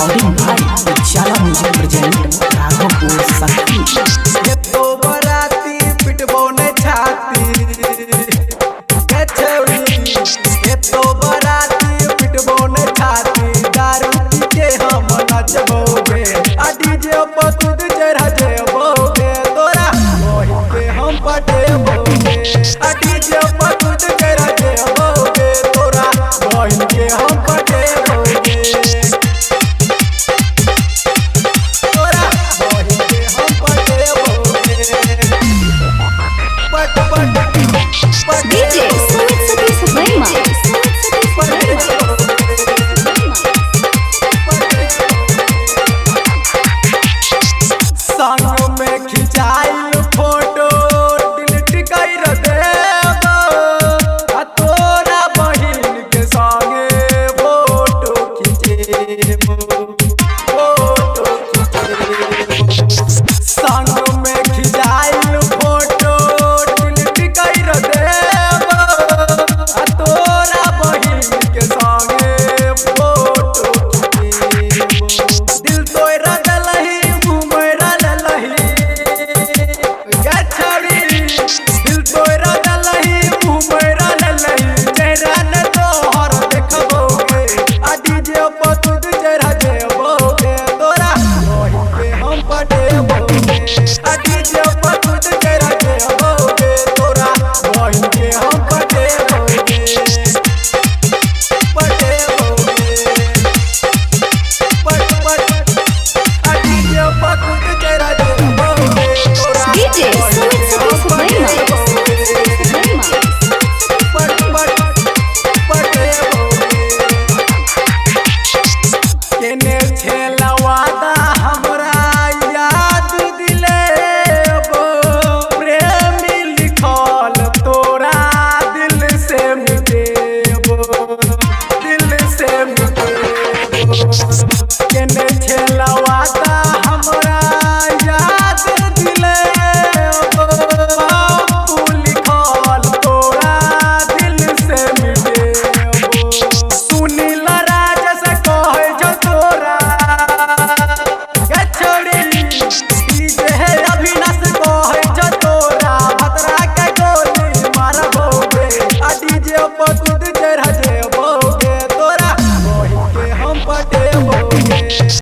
Recording भाई उजाला music present Raghavpur शक्ति। ये तो बराती पिटबो ने छाती के छौरी, ये तो बराती पिटबो ने छाती, दारू पी के हम नचबोगे आ डीजे पर खुद चढ़ा जेबोगे, तोरा मोहि के हम पटेबोगे आ डीजे पर खुद चढ़ा जेबोगे, तोरा मोहि के हम पटेबोगे, तोरा मोहि के हम पटेबोगे। DJ Sumit Satish Verma। संग में खिंचाइल फोटो डिलीट कर देबो, आ तोरा बहिन के संगे फोटो खिंचेबो।